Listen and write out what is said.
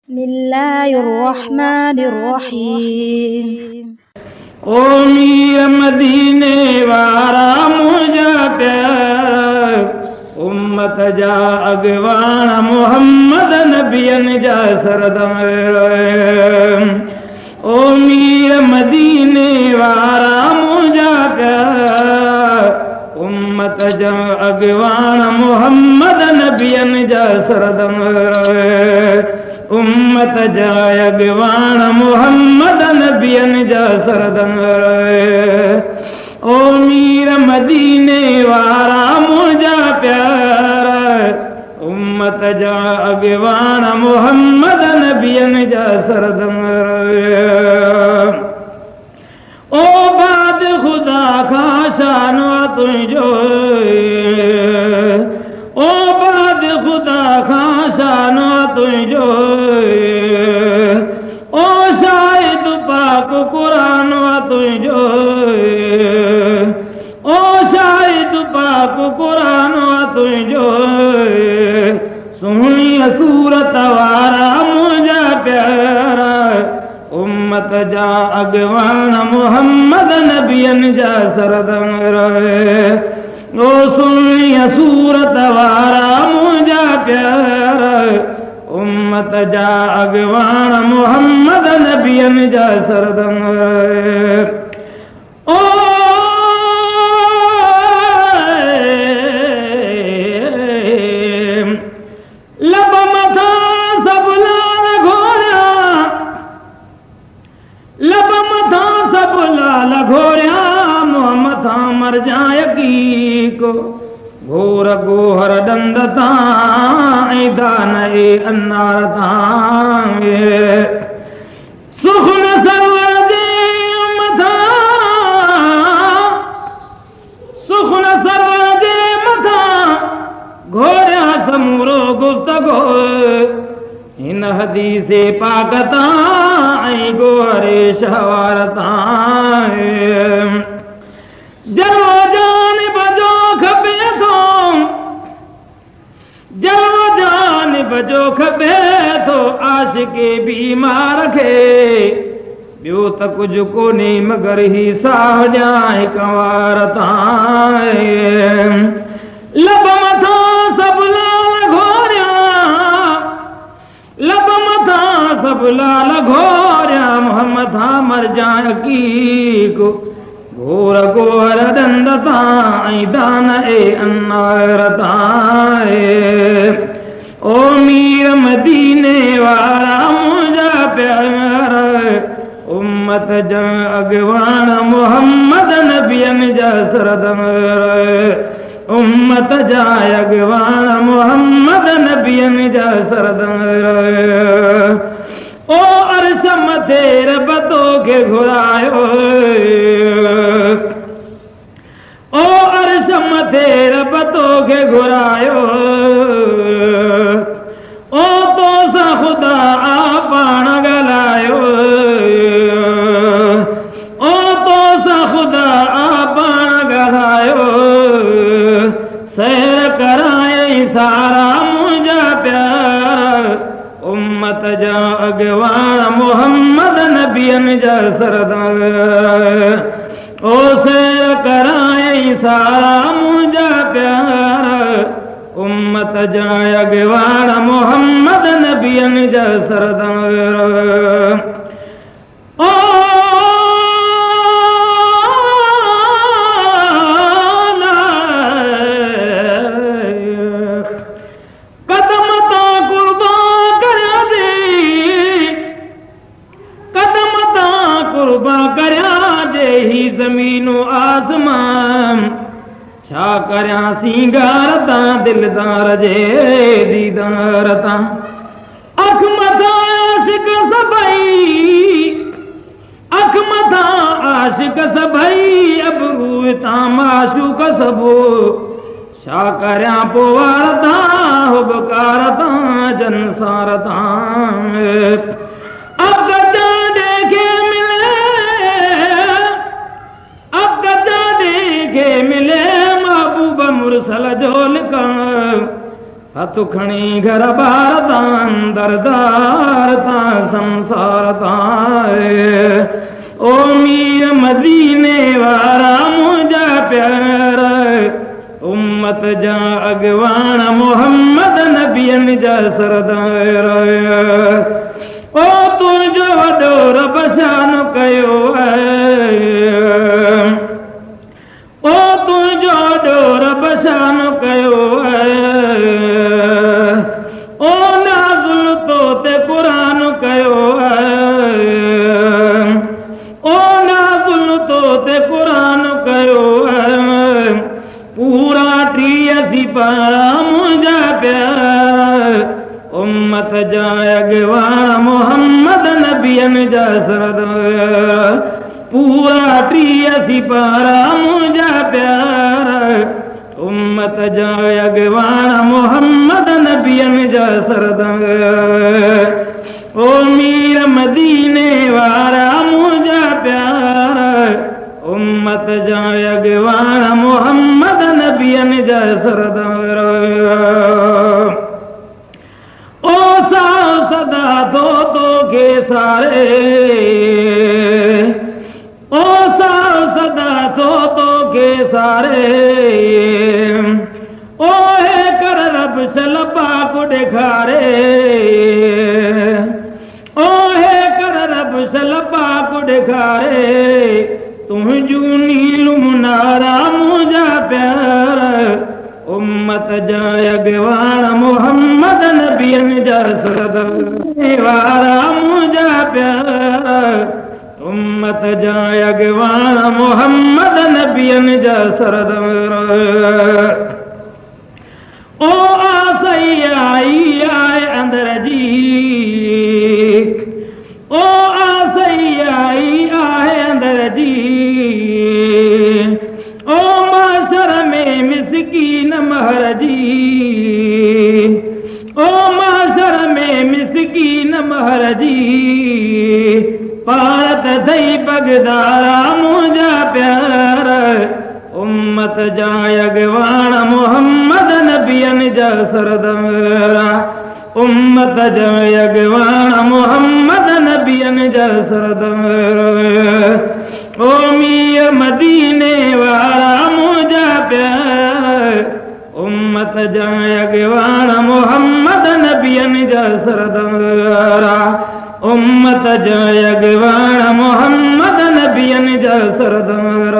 بسم الله الرحمن الرحيم ओ मीर मदीने वारा मुझा प्यार उम्मत जा अगवान मोहम्मद नबियन जा सरदम ओ मीर मदीने वारा मुझा प्यार उम्मत जा अगवान मोहम्मद नबियन जा सरदम उम्मत जा अगवान मोहम्मद नबियन जा सरदम ओ मीर मदीने वारा मुझा प्यार उम्मत जा अगवान मोहम्मद नबियन जा सरदम ओ बाद खुदा का शान तुझो ओ बाद खुदा का शान तुझो ओ शाहिद पाक कुरान तुझो ओ शाहिद पाक कुरान तुझो सुनी सूरत वारा मुझा प्यारा उम्मत जा अगवान मोहम्मद नबियन जा सरदम ओ सुनी सूरत वारा मुझा प्यारा उम्मत जा अगवान मोहम्मद नबियन जा सरदम ओ लब मथा सब लाल घोड़ा लब मथा सब लाल घोड़ा मोहम्मद मर जाए की को घोर गोहर डंद दान अन्नार सुखन सरवर दे मथा सुखन सरवर दे मथा घोड़ा समूरो गुफ्तगो इन हदीसे पाकता गोहरे शहवारता जलवा जान बजो खबे तो जलवा जान बजो खबे तो आशिके बीमार खे बियो त कुछ कोने मगर ही साह जाए कंवारता लब मथा सब लाल घोरिया लब मथा सब लाल घोरिया मोहम्मद मर जाए की को घोर गोहर दंदता दान अन्नारता ओ मीर मदीने वारा मुझा प्यार उम्मत जा अगवान मोहम्मद नबियन जा सरदम उम्मत जा अगवान मोहम्मद नबियन जा सरदम ओ अर्श मथे रबतो के घुरायो ओ अर्श मथे रबतो के घुरायो ओ तो सा खुदा पाण गलायो ओ तो सा खुदा पाण गलायो सैर कराए सारा मुझा प्यार उम्मत जा अगवान मोहम्मद नबियन जा सरदम ओ सैर कराए सारा मुझा प्यार उम्मत जा अगवान मोहम्मद नबियन जा सरदम ओ ज़मीनो आसमान छा करियां सिंगार तां दिलदार जे दीदार तां अख मथा आशिक सभई अख मथा आशिक सभई अब हुए तां माशूक सबो छा करियां पोवार तां हुबकार तां जनसार तां अब गजा देखे मिले महबूब मुरसल जो लिखण हथ खणी घर बार तां दरदार ओ मीर मदीने वारा मुंहिंजा प्यार उम्मत जा अॻवान मोहम्मद नबियनि जा सरदार ओ तुंहिंजो वॾो रब शान कयो ओ तुंहिंजो वॾो रब शान कयो ओ नाज़ुल तो ते क़ुरान कयो ओ नाज़ुल तो ते क़ुरान कयो पूरा 83 पारा मुंहिंजा प्यार उम्मत जा अॻवान मोहम्मद नबियनि जा सरदार पूरा 83 पारा मुंहिंजा प्यार उम्मत जा अॻवान मोहम्मद नबियनि जा सरदार ओ मीर मदीने वारा मुंहिंजा प्यार उम्मत जा अॻवान मोहम्मद नबियनि जा सरदार ओ साओ सदा थो तोखे सारे ओ साओ सदा थो तोखे सारे ओ हे कर रब सल पाक ॾेखारे ओ हे कर रब सल पाक ॾेखारे तुंहिंजूं नीलूं मुनारा मुंहिंजा प्यार उम्मत जा अॻवान मोहम्मद नबियनि जा सरदार वारा मुंहिंजा प्यार उम्मत जा अॻवान मोहम्मद नबियनि जा सरदार ओ आसई आई आए अंदर जी ओ आसई आई आहे अंदर जी ओ माशर में मिसकीन महर जी ओ माशर में मिसकीन महर जी पारत थई पगदारा मुंहिंजा प्यार उम्मत जा अॻवान मोहम्मद नबियनि जा सरदार उम्मत जा अॻवान मोहम्मद नबियनि जा सरदार ओ मीर मदीने वारा मुंहिंजा प्यार उम्मत जा अॻवान मोहम्मद नबियनि जा सरदार उम्मत जा अॻवान मोहम्मद नबियनि जा सरदार